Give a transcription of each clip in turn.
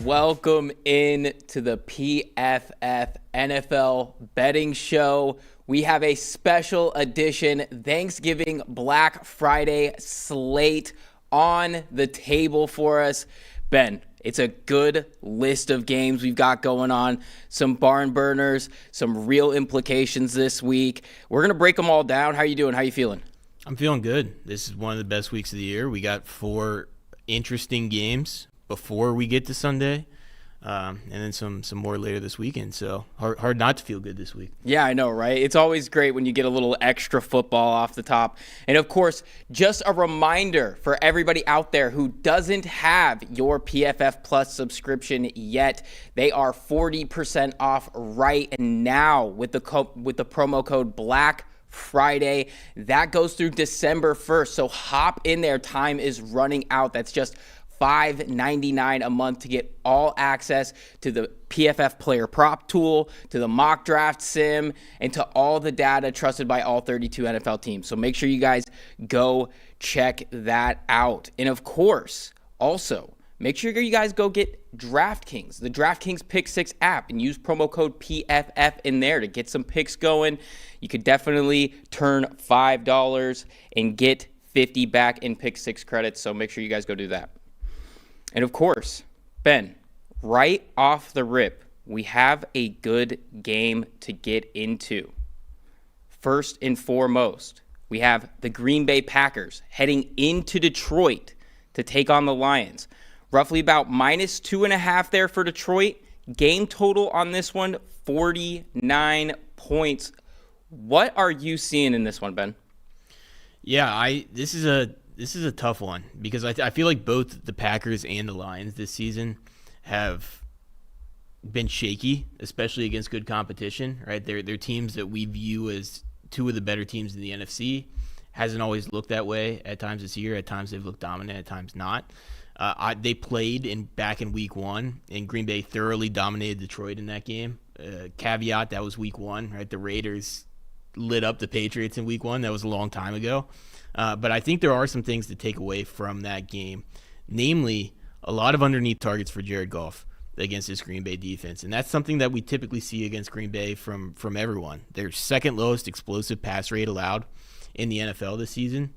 Welcome in to the PFF NFL betting show. We have a special edition Thanksgiving Black Friday slate on the table for us. Ben, it's a good list of games we've got going on. Some barn burners, some real implications this week. We're going to break them all down. How are you doing? How are you feeling? I'm feeling good. This is one of the best weeks of the year. We got 4 interesting games before we get to Sunday, and then some more later this weekend. So hard not to feel good this week. Yeah, I know, right? It's always great when you get a little extra football off the top. And of course, just a reminder for everybody out there who doesn't have your PFF Plus subscription yet, they are 40% off right now with the promo code Black Friday. That goes through December 1st. So hop in there. Time is running out. That's just $5.99 a month to get all access to the PFF player prop tool, to the mock draft sim, and to all the data trusted by all 32 NFL teams. So make sure you guys go check that out. And of course, also, make sure you guys go get DraftKings, the DraftKings Pick 6 app, and use promo code PFF in there to get some picks going. You could definitely turn $5 and get $50 back in Pick 6 credits, so make sure you guys go do that. And of course, Ben, right off the rip, we have a good game to get into. First and foremost, we have the Green Bay Packers heading into Detroit to take on the Lions. Roughly about -2.5 there for Detroit. Game total on this one, 49 points. What are you seeing in this one, Ben? Yeah, this is a tough one because I feel like both the Packers and the Lions this season have been shaky, especially against good competition, right? They're teams that we view as two of the better teams in the NFC. Hasn't always looked that way at times this year. At times they've looked dominant, at times not. They played back in week 1, and Green Bay thoroughly dominated Detroit in that game. Caveat, that was week 1, right? The Raiders lit up the Patriots in week 1. That was a long time ago. But I think there are some things to take away from that game, namely a lot of underneath targets for Jared Goff against this Green Bay defense. And that's something that we typically see against Green Bay from everyone. Their second lowest explosive pass rate allowed in the NFL this season.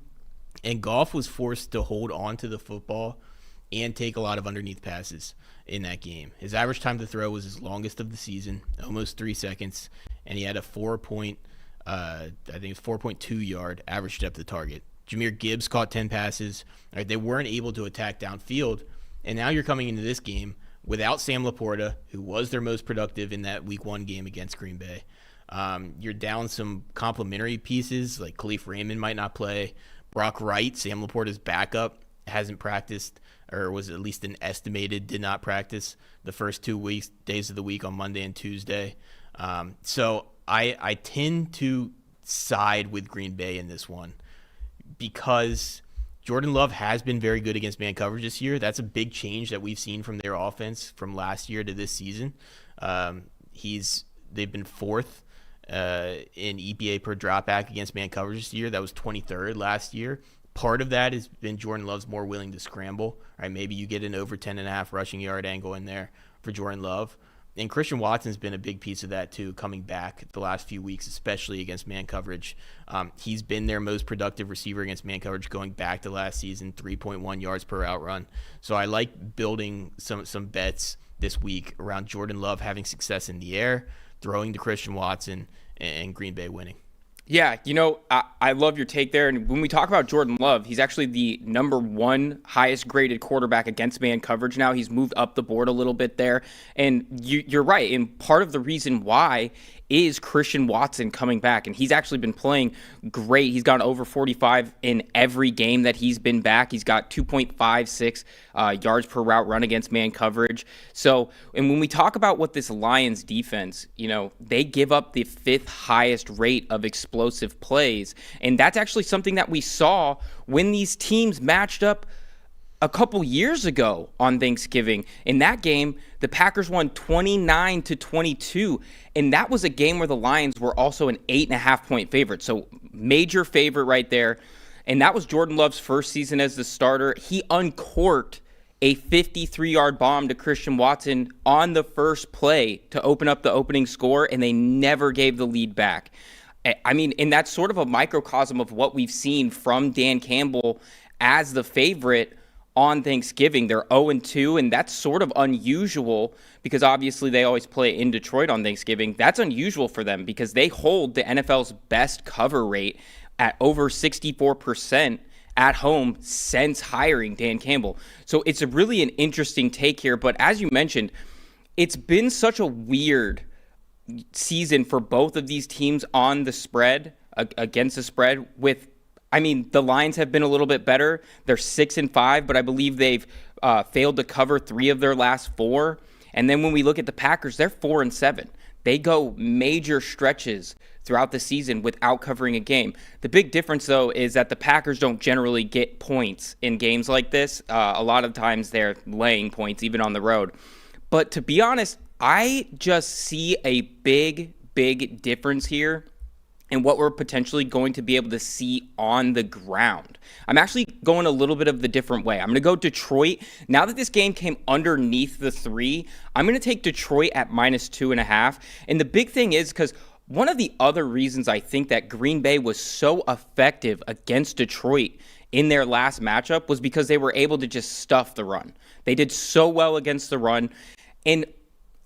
And Goff was forced to hold on to the football and take a lot of underneath passes in that game. His average time to throw was his longest of the season, almost 3 seconds, and he had a 4.2 yard average depth of target. Jahmyr Gibbs caught 10 passes. Right, they weren't able to attack downfield, and now you're coming into this game without Sam Laporta, who was their most productive in that Week 1 game against Green Bay. You're down some complementary pieces, like Khalif Raymond might not play. Brock Wright, Sam Laporta's backup, hasn't practiced, or was at least an estimated did not practice the first 2 days of the week on Monday and Tuesday. So I tend to side with Green Bay in this one because Jordan Love has been very good against man coverage this year. That's a big change that we've seen from their offense from last year to this season. They've been 4th in EPA per dropback against man coverage this year. That was 23rd last year. Part of that has been Jordan Love's more willing to scramble. Right? Maybe you get an over 10.5 rushing yard angle in there for Jordan Love. And Christian Watson's been a big piece of that too, coming back the last few weeks, especially against man coverage. He's been their most productive receiver against man coverage going back to last season, 3.1 yards per out run. So I like building some bets this week around Jordan Love having success in the air, throwing to Christian Watson, and Green Bay winning. Yeah, I love your take there. And when we talk about Jordan Love, he's actually the number 1 highest graded quarterback against man coverage now. He's moved up the board a little bit there. And you're right. And part of the reason why is Christian Watson coming back. And he's actually been playing great. He's gone over 45 in every game that he's been back. He's got 2.56 yards per route run against man coverage. So, and when we talk about what this Lions defense, they give up the 5th highest rate of explosive plays. And that's actually something that we saw when these teams matched up a couple years ago on Thanksgiving. In that game, the Packers won 29-22, and that was a game where the Lions were also an 8.5-point favorite. So major favorite right there. And that was Jordan Love's first season as the starter. He uncorked a 53-yard bomb to Christian Watson on the first play to open up the opening score, and they never gave the lead back. I mean, and that's sort of a microcosm of what we've seen from Dan Campbell as the favorite on Thanksgiving. They're 0-2, and that's sort of unusual because obviously they always play in Detroit on Thanksgiving. That's unusual for them because they hold the NFL's best cover rate at over 64% at home since hiring Dan Campbell. So it's really an interesting take here. But as you mentioned, it's been such a weird season for both of these teams on the spread, against the spread. The Lions have been a little bit better. They're 6-5, but I believe they've failed to cover 3 of their last 4. And then when we look at the Packers, they're 4-7. They go major stretches throughout the season without covering a game. The big difference, though, is that the Packers don't generally get points in games like this. A lot of times they're laying points, even on the road. But to be honest, I just see a big difference here in what we're potentially going to be able to see on the ground. I'm actually going a little bit of the different way. I'm going to go Detroit. Now that this game came underneath the 3, I'm going to take Detroit at -2.5. And the big thing is because one of the other reasons I think that Green Bay was so effective against Detroit in their last matchup was because they were able to just stuff the run. They did so well against the run. And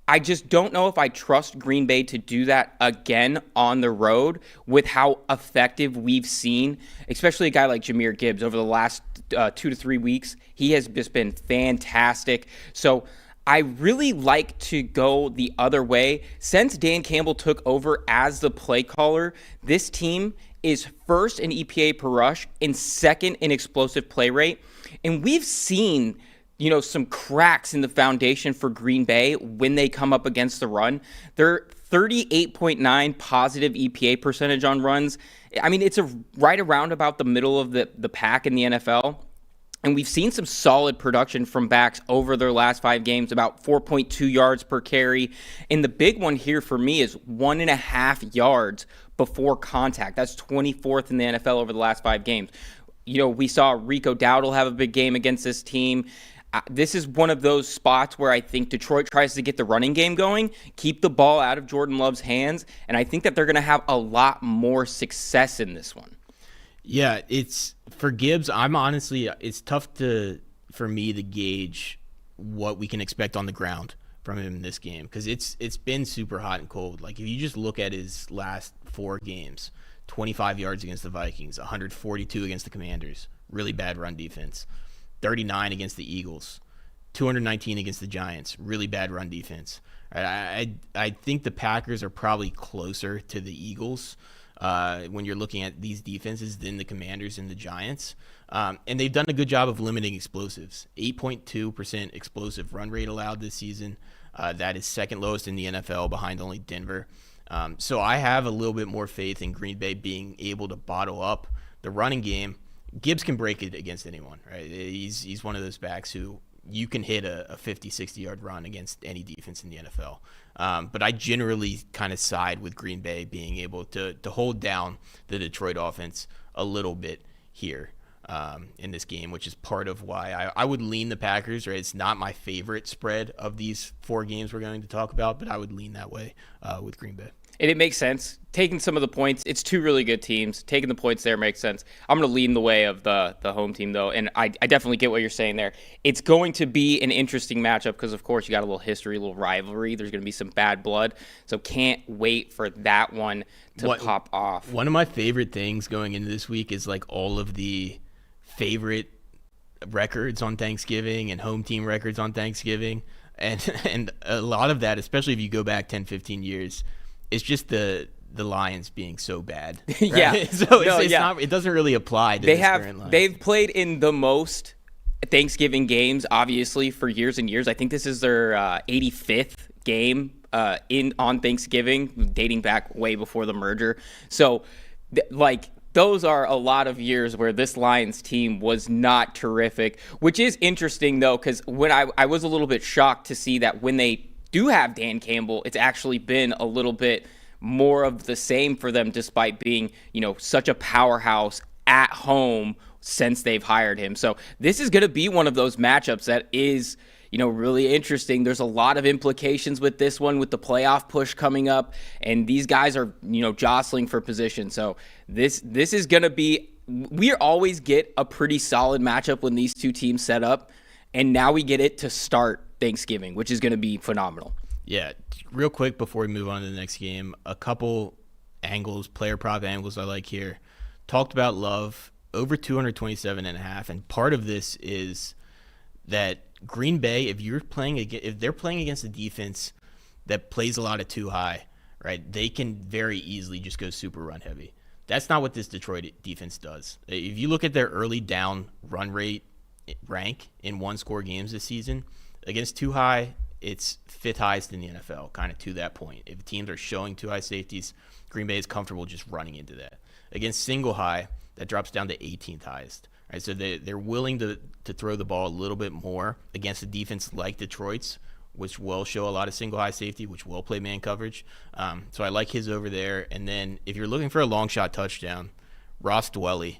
I just don't know if I trust Green Bay to do that again on the road with how effective we've seen, especially a guy like Jahmyr Gibbs over the last 2 to 3 weeks. He has just been fantastic. So I really like to go the other way. Since Dan Campbell took over as the play caller, this team is first in EPA per rush and second in explosive play rate. And we've seen, some cracks in the foundation for Green Bay when they come up against the run. They're 38.9 positive EPA percentage on runs. I mean, it's right around about the middle of the pack in the NFL. And we've seen some solid production from backs over their last 5 games, about 4.2 yards per carry. And the big one here for me is 1.5 yards before contact. That's 24th in the NFL over the last 5 games. We saw Rico Dowdle have a big game against this team. This is one of those spots where I think Detroit tries to get the running game going, keep the ball out of Jordan Love's hands, and I think that they're going to have a lot more success in this one. Yeah, it's for Gibbs. It's tough for me to gauge what we can expect on the ground from him in this game because it's been super hot and cold. Like if you just look at his last 4 games, 25 yards against the Vikings, 142 against the Commanders, really bad run defense, 39 against the Eagles, 219 against the Giants, really bad run defense. I think the Packers are probably closer to the Eagles when you're looking at these defenses than the Commanders and the Giants. And they've done a good job of limiting explosives. 8.2% explosive run rate allowed this season. That is second lowest in the NFL behind only Denver. So I have a little bit more faith in Green Bay being able to bottle up the running game. Gibbs can break it against anyone, right? He's one of those backs who you can hit a 50, 60-yard run against any defense in the NFL. But I generally kind of side with Green Bay being able to hold down the Detroit offense a little bit here in this game, which is part of why I would lean the Packers. Right? It's not my favorite spread of these 4 games we're going to talk about, but I would lean that way with Green Bay. And it makes sense. Taking some of the points, it's 2 really good teams. Taking the points there makes sense. I'm going to lean the way of the home team, though, and I definitely get what you're saying there. It's going to be an interesting matchup because, of course, you got a little history, a little rivalry. There's going to be some bad blood, so can't wait for that one to pop off. One of my favorite things going into this week is like all of the favorite records on Thanksgiving and home team records on Thanksgiving, and a lot of that, especially if you go back 10, 15 years, it's just the Lions being so bad. Right? Yeah. So it doesn't really apply to current Lions. They've played in the most Thanksgiving games, obviously, for years and years. I think this is their 85th game on Thanksgiving, dating back way before the merger. So, those are a lot of years where this Lions team was not terrific, which is interesting, though, because when I was a little bit shocked to see that when they do have Dan Campbell, it's actually been a little bit more of the same for them, despite being, such a powerhouse at home since they've hired him. So this is going to be one of those matchups that is, really interesting. There's a lot of implications with this one, with the playoff push coming up, and these guys are, jostling for position. So this is going to be, we always get a pretty solid matchup when these two teams set up, and now we get it to start Thanksgiving, which is going to be phenomenal. Yeah, real quick before we move on to the next game, a couple angles, player prop angles I like here. Talked about Love, over 227.5, and part of this is that Green Bay, if they're playing against a defense that plays a lot of too high, right, they can very easily just go super run heavy. That's not what this Detroit defense does. If you look at their early down run rate rank in one-score games this season, against too high, it's fifth highest in the NFL, kind of to that point. If teams are showing too high safeties, Green Bay is comfortable just running into that. Against single high, that drops down to 18th highest. Right, so they're willing to throw the ball a little bit more against a defense like Detroit's, which will show a lot of single high safety, which will play man coverage. So I like his over there. And then if you're looking for a long shot touchdown, Ross Dwelley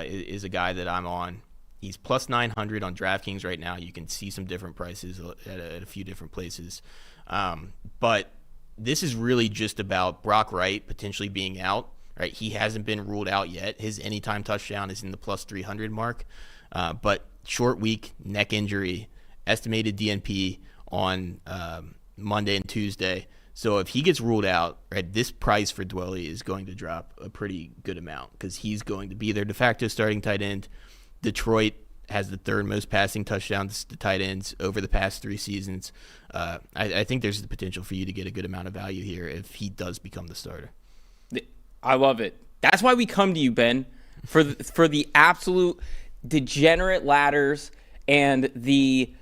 is a guy that I'm on. He's plus 900 on DraftKings right now. You can see some different prices at a few different places. But this is really just about Brock Wright potentially being out. Right, he hasn't been ruled out yet. His anytime touchdown is in the plus 300 mark. But short week, neck injury, estimated DNP on Monday and Tuesday. So if he gets ruled out, right, this price for Dwelley is going to drop a pretty good amount because he's going to be their de facto starting tight end. Detroit has the third most passing touchdowns to tight ends over the past 3 seasons. I think there's the potential for you to get a good amount of value here if he does become the starter. I love it. That's why we come to you, Ben, for the absolute degenerate ladders and the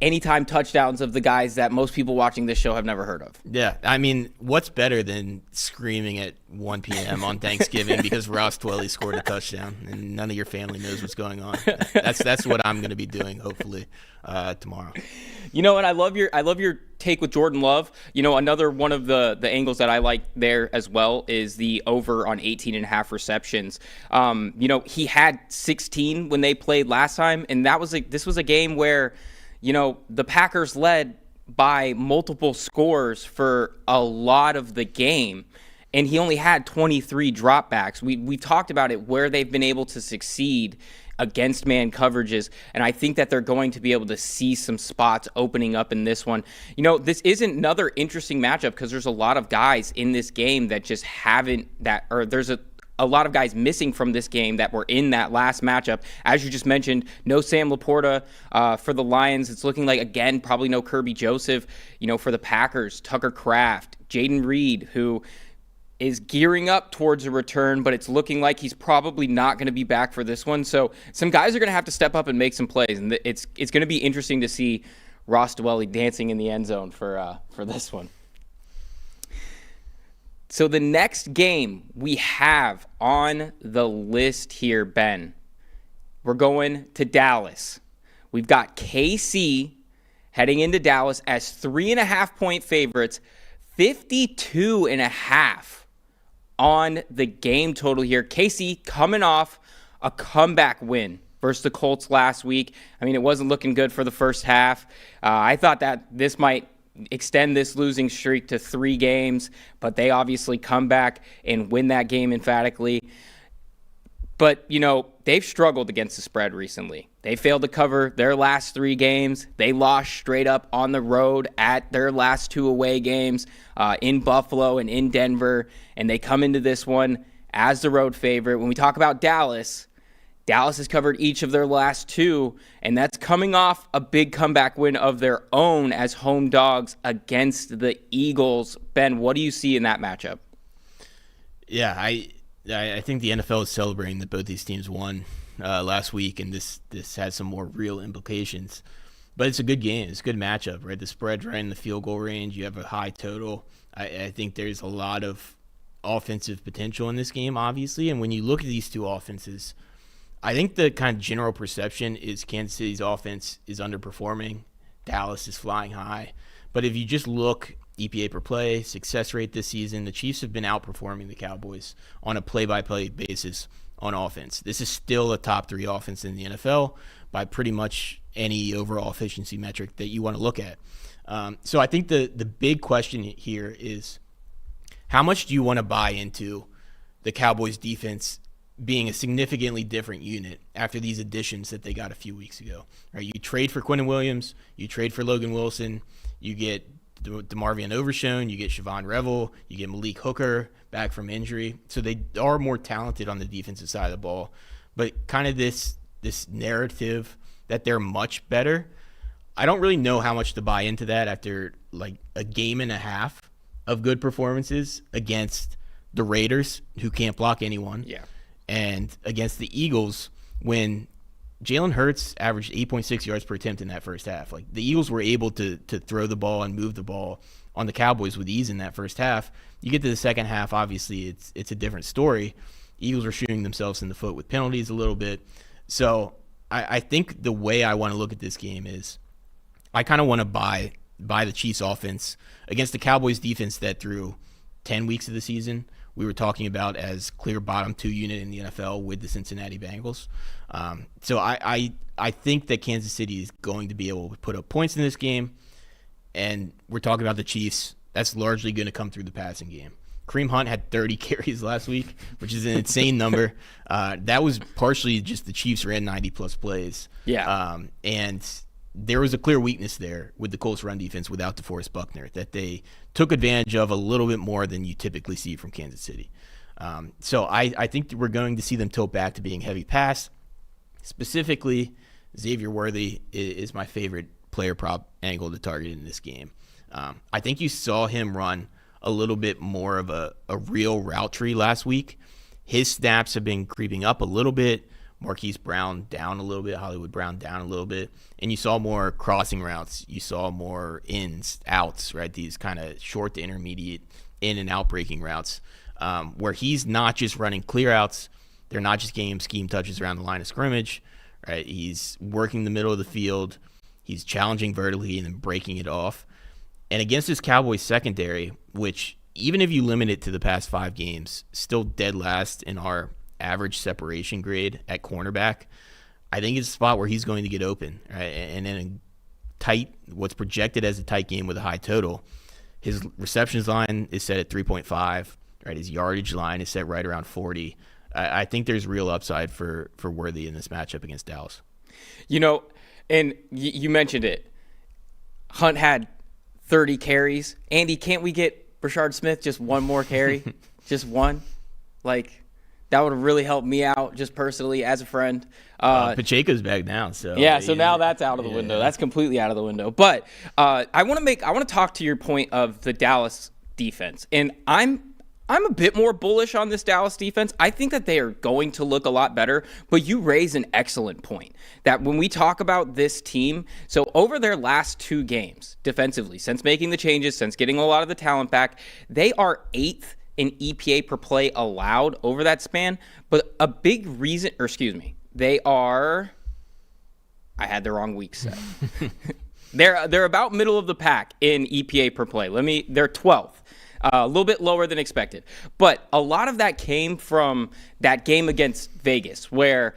anytime touchdowns of the guys that most people watching this show have never heard of. Yeah, I mean, what's better than screaming at 1 p.m. on Thanksgiving because Ross Dwelley scored a touchdown and none of your family knows what's going on? That's what I'm going to be doing, hopefully, tomorrow. And I love your take with Jordan Love. Another one of the angles that I like there as well is the over on 18.5 receptions. He had 16 when they played last time, and this was a game where the Packers led by multiple scores for a lot of the game, and he only had 23 dropbacks. We've talked about it where they've been able to succeed against man coverages, and I think that they're going to be able to see some spots opening up in this one. This isn't another interesting matchup because there's a lot of guys in this game that just there's a lot of guys missing from this game that were in that last matchup. As you just mentioned, no Sam Laporta for the Lions. It's looking like, again, probably no Kirby Joseph. For the Packers, Tucker Kraft, Jaden Reed, who is gearing up towards a return, but it's looking like he's probably not going to be back for this one. So some guys are going to have to step up and make some plays, and it's going to be interesting to see Ross Dwelley dancing in the end zone for this one. So the next game we have on the list here, Ben, we're going to Dallas. We've got KC heading into Dallas as 3.5-point favorites, 52.5 on the game total here. KC coming off a comeback win versus the Colts last week. I mean, it wasn't looking good for the first half. I thought that this might extend this losing streak to 3 games, but they obviously come back and win that game emphatically. But, they've struggled against the spread recently. They failed to cover their last 3 games. They lost straight up on the road at their last 2 away games in Buffalo and in Denver, and they come into this one as the road favorite. When we talk about Dallas has covered each of their last 2, and that's coming off a big comeback win of their own as home dogs against the Eagles. Ben, what do you see in that matchup? Yeah, I think the NFL is celebrating that both these teams won last week, and this has some more real implications. But it's a good game. It's a good matchup, right? The spread's right in the field goal range. You have a high total. I think there's a lot of offensive potential in this game, obviously. And when you look at these two offenses, I think the kind of general perception is Kansas City's offense is underperforming. Dallas is flying high. But if you just look EPA per play, success rate this season, the Chiefs have been outperforming the Cowboys on a play-by-play basis on offense. This is still a top 3 offense in the NFL by pretty much any overall efficiency metric that you want to look at. So I think the big question here is, how much do you want to buy into the Cowboys defense being a significantly different unit after these additions that they got a few weeks ago? Right? You trade for Quinnen Williams, you trade for Logan Wilson, you get DeMarvion Overshown, you get Siobhan Revel, you get Malik Hooker back from injury. So they are more talented on the defensive side of the ball. But kind of this narrative that they're much better, I don't really know how much to buy into that after like a game and a half of good performances against the Raiders, who can't block anyone. Yeah. And against the Eagles, when Jalen Hurts averaged 8.6 yards per attempt in that first half. Like, the Eagles were able to throw the ball and move the ball on the Cowboys with ease in that first half. You get to the second half, obviously it's a different story. Eagles were shooting themselves in the foot with penalties a little bit. So I think the way I want to look at this game is I kind of want to buy the Chiefs offense against the Cowboys defense that through 10 weeks of the season we were talking about as clear bottom 2 unit in the NFL with the Cincinnati Bengals. So I think that Kansas City is going to be able to put up points in this game, and we're talking about the Chiefs. That's largely going to come through the passing game. Kareem Hunt had 30 carries last week, which is an insane number. That was partially just the Chiefs ran 90-plus plays. Yeah. And there was a clear weakness there with the Colts run defense without DeForest Buckner that they took advantage of a little bit more than you typically see from Kansas City. So I think we're going to see them tilt back to being heavy pass. Specifically, Xavier Worthy is my favorite player prop angle to target in this game. I think you saw him run a little bit more of a real route tree last week. His snaps have been creeping up a little bit. Marquise Brown down a little bit, Hollywood Brown down a little bit, and you saw more crossing routes. You saw more ins, outs, right? These kind of short to intermediate in and out breaking routes, where he's not just running clear outs. They're not just getting him scheme touches around the line of scrimmage, right? He's working the middle of the field. He's challenging vertically and then breaking it off. And against this Cowboys secondary, which even if you limit it to the past 5 games, still dead last in our average separation grade at cornerback, I think it's a spot where he's going to get open, right? And in a tight, what's projected as a tight game with a high total, his receptions line is set at 3.5, right? His yardage line is set right around 40. I think there's real upside for Worthy in this matchup against Dallas. You know, and you mentioned it. Hunt had 30 carries. Andy, can't we get Brashard Smith just one more carry? Just one? Like, that would have really helped me out just personally as a friend. Pacheco's back now, so yeah. So now that's out of the window. That's completely out of the window. But I want to talk to your point of the Dallas defense, and I'm a bit more bullish on this Dallas defense. I think that they are going to look a lot better. But you raise an excellent point that when we talk about this team, so over their last 2 games defensively, since making the changes, since getting a lot of the talent back, they are 8th in EPA per play allowed over that span. But a big reason, they are, I had the wrong week set. They're about middle of the pack in EPA per play. They're 12th. A little bit lower than expected. But a lot of that came from that game against Vegas where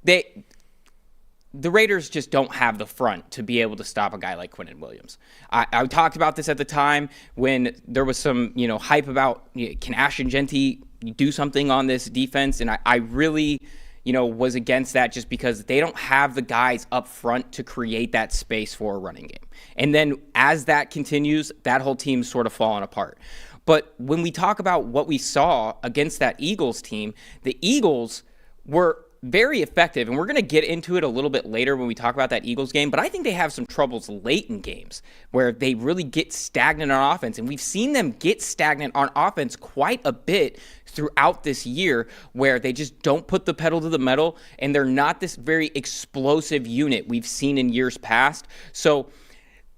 the Raiders just don't have the front to be able to stop a guy like Quinnen Williams. I talked about this at the time when there was some hype about can Ashton Genty do something on this defense, and I really was against that just because they don't have the guys up front to create that space for a running game. And then as that continues, that whole team's sort of falling apart. But when we talk about what we saw against that Eagles team, the Eagles were very effective, and we're going to get into it a little bit later when we talk about that Eagles game, but I think they have some troubles late in games where they really get stagnant on offense, and we've seen them get stagnant on offense quite a bit throughout this year where they just don't put the pedal to the metal, and they're not this very explosive unit we've seen in years past. So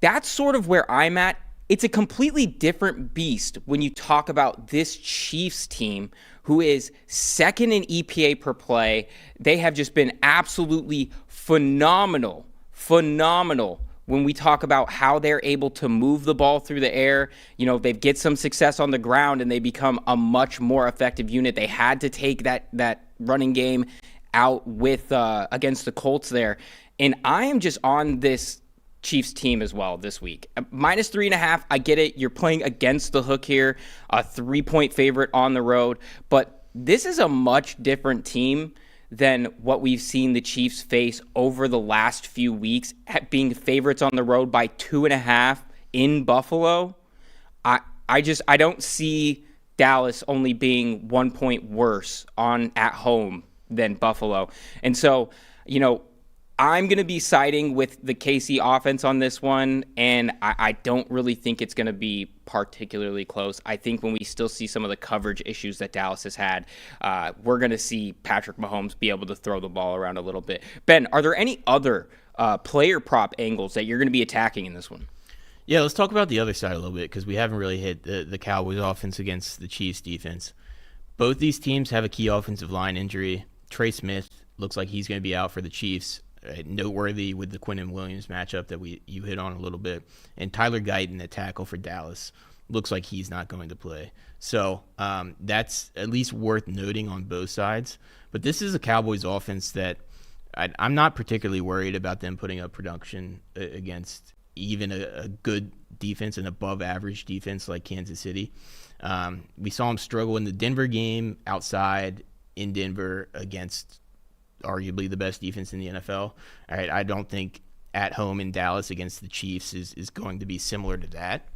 that's sort of where I'm at it's a completely different beast when you talk about this Chiefs team who is second in EPA per play. They have just been absolutely phenomenal when we talk about how they're able to move the ball through the air. They get some success on the ground and they become a much more effective unit. They had to take that running game out with against the Colts there. And I am just on this Chiefs team as well this week. -3.5, I get it. You're playing against the hook here, a 3-point favorite on the road. But this is a much different team than what we've seen the Chiefs face over the last few weeks, being favorites on the road by 2.5 in Buffalo. I don't see Dallas only being 1 point worse at home than Buffalo. And so, I'm going to be siding with the KC offense on this one, and I don't really think it's going to be particularly close. I think when we still see some of the coverage issues that Dallas has had, we're going to see Patrick Mahomes be able to throw the ball around a little bit. Ben, are there any other player prop angles that you're going to be attacking in this one? Yeah, let's talk about the other side a little bit because we haven't really hit the Cowboys offense against the Chiefs defense. Both these teams have a key offensive line injury. Trey Smith looks like he's going to be out for the Chiefs. Noteworthy with the Quinnen Williams matchup that you hit on a little bit. And Tyler Guyton, the tackle for Dallas, looks like he's not going to play. So that's at least worth noting on both sides. But this is a Cowboys offense that I'm not particularly worried about them putting up production against even a good defense, an above-average defense like Kansas City. We saw them struggle in the Denver game outside in Denver against arguably the best defense in the NFL. All right, I don't think at home in Dallas against the Chiefs is going to be similar to that.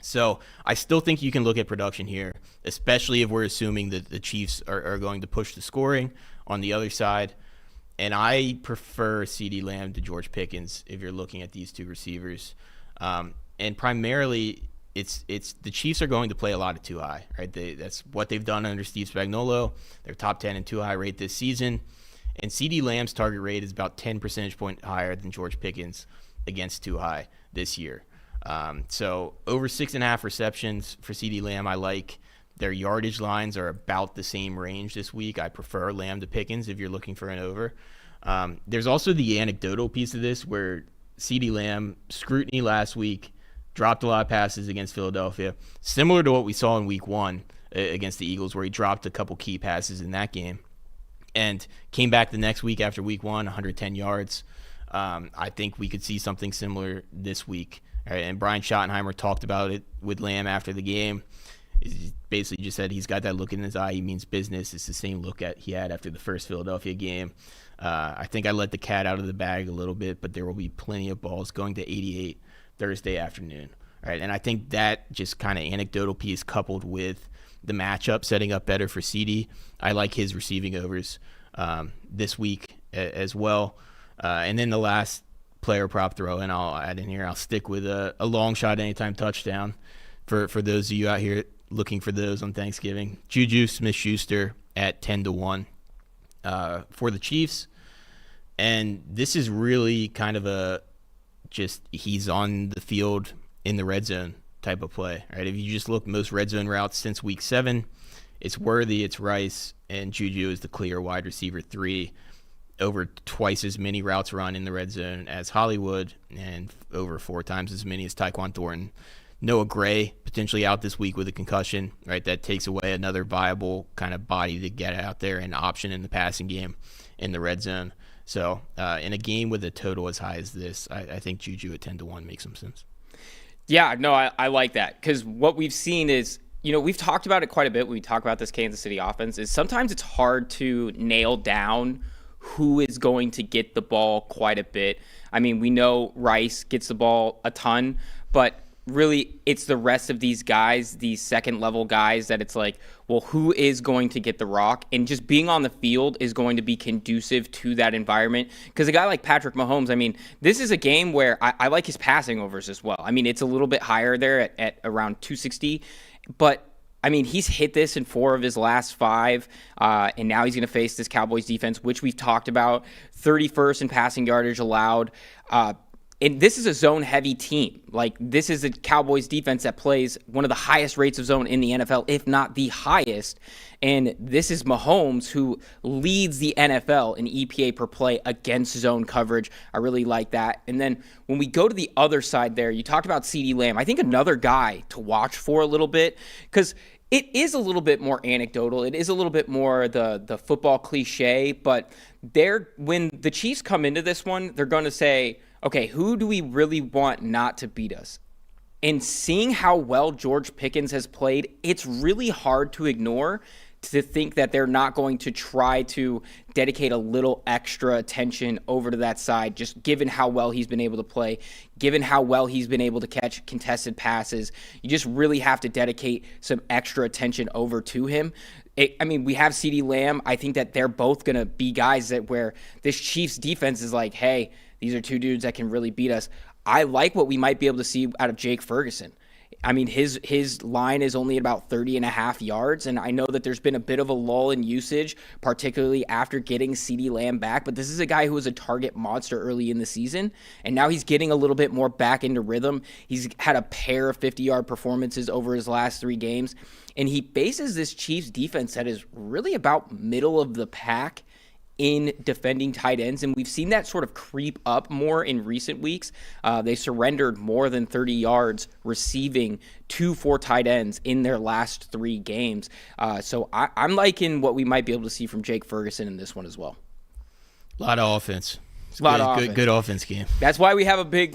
So I still think you can look at production here, especially if we're assuming that the Chiefs are going to push the scoring on the other side. And I prefer CeeDee Lamb to George Pickens if you're looking at these two receivers. And primarily, it's the Chiefs are going to play a lot of too high, right? That's what they've done under Steve Spagnuolo. They're top 10 in too high rate this season. And CeeDee Lamb's target rate is about 10 percentage point higher than George Pickens against too high this year. So over 6.5 receptions for CeeDee Lamb, I like. Their yardage lines are about the same range this week. I prefer Lamb to Pickens if you're looking for an over. There's also the anecdotal piece of this where CeeDee Lamb, scrutiny last week, dropped a lot of passes against Philadelphia, similar to what we saw in week 1 against the Eagles, where he dropped a couple key passes in that game. And came back the next week after week 1, 110 yards. I think we could see something similar this week. All right, and Brian Schottenheimer talked about it with Lamb after the game. He basically just said he's got that look in his eye. He means business. It's the same look he had after the first Philadelphia game. I think I let the cat out of the bag a little bit, but there will be plenty of balls going to 88 Thursday afternoon. All right, and I think that just kind of anecdotal piece coupled with the matchup setting up better for CeeDee. I like his receiving overs this week as well. And then the last player prop throw, and I'll add in here, I'll stick with a long shot anytime touchdown for those of you out here looking for those on Thanksgiving. Juju Smith-Schuster at 10-1 for the Chiefs. And this is really kind of he's on the field in the red zone type of play, right? If you just look most red zone routes since week 7, it's Worthy, it's Rice, and Juju is the clear wide receiver 3. Over twice as many routes run in the red zone as Hollywood, and over 4 times as many as Tyquan Thornton. Noah Gray potentially out this week with a concussion, right? That takes away another viable kind of body to get out there and option in the passing game in the red zone. So in a game with a total as high as this, I think Juju at 10-1 makes some sense. Yeah, no, I like that because what we've seen is, we've talked about it quite a bit when we talk about this Kansas City offense, is sometimes it's hard to nail down who is going to get the ball quite a bit. I mean, we know Rice gets the ball a ton, but really it's the rest of these guys, these second-level guys, that it's like, well, who is going to get the rock? And just being on the field is going to be conducive to that environment. Because a guy like Patrick Mahomes, I mean, this is a game where I like his passing overs as well. I mean, it's a little bit higher there at around 260. But, I mean, he's hit this in 4 of his last 5. And now he's going to face this Cowboys defense, which we've talked about. 31st in passing yardage allowed. And this is a zone-heavy team. Like, this is a Cowboys defense that plays one of the highest rates of zone in the NFL, if not the highest. And this is Mahomes, who leads the NFL in EPA per play against zone coverage. I really like that. And then when we go to the other side there, you talked about CeeDee Lamb. I think another guy to watch for a little bit, because it is a little bit more anecdotal. It is a little bit more the football cliche. But when the Chiefs come into this one, they're going to say, okay, who do we really want not to beat us? And seeing how well George Pickens has played, it's really hard to ignore, to think that they're not going to try to dedicate a little extra attention over to that side, just given how well he's been able to play, given how well he's been able to catch contested passes. You just really have to dedicate some extra attention over to him. We have CeeDee Lamb. I think that they're both going to be guys that where this Chiefs defense is like, hey, these are two dudes that can really beat us. I like what we might be able to see out of Jake Ferguson. I mean, his line is only about 30.5 yards, and I know that there's been a bit of a lull in usage, particularly after getting CeeDee Lamb back, but this is a guy who was a target monster early in the season, and now he's getting a little bit more back into rhythm. He's had a pair of 50-yard performances over his last 3 games, and he faces this Chiefs defense that is really about middle of the pack in defending tight ends, and we've seen that sort of creep up more in recent weeks. They surrendered more than 30 yards receiving to 4 tight ends in their last 3 games. So I'm liking what we might be able to see from Jake Ferguson in this one as well. A lot of offense. It's good offense game. That's why we have a big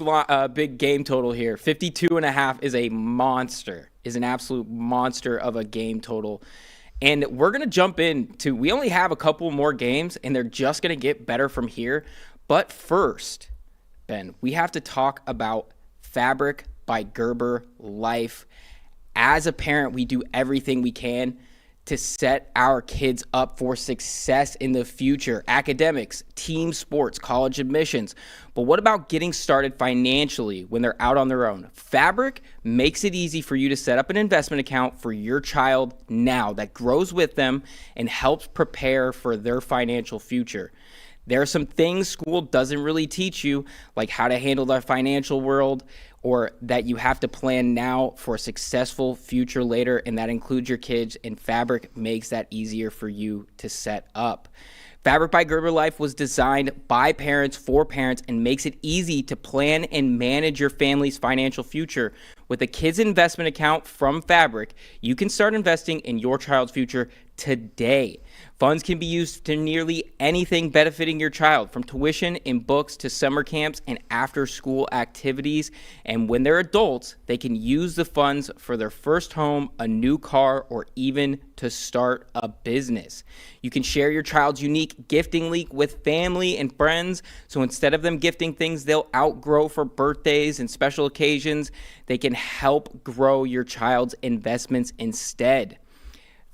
game total here. 52.5 is a monster, is an absolute monster of a game total. And we're going to jump into, we only have a couple more games, and they're just going to get better from here. But first, Ben, we have to talk about Fabric by Gerber Life. As a parent, we do everything we can to set our kids up for success in the future. Academics, team sports, college admissions. But what about getting started financially when they're out on their own? Fabric makes it easy for you to set up an investment account for your child now that grows with them and helps prepare for their financial future. There are some things school doesn't really teach you, like how to handle the financial world, or that you have to plan now for a successful future later, and that includes your kids, and Fabric makes that easier for you to set up. Fabric by Gerber Life was designed by parents for parents and makes it easy to plan and manage your family's financial future. With a kids investment account from Fabric, you can start investing in your child's future today. Funds can be used to nearly anything benefiting your child, from tuition and books to summer camps and after-school activities. And when they're adults, they can use the funds for their first home, a new car, or even to start a business. You can share your child's unique gifting leak with family and friends. So instead of them gifting things they'll outgrow for birthdays and special occasions, they can help grow your child's investments instead.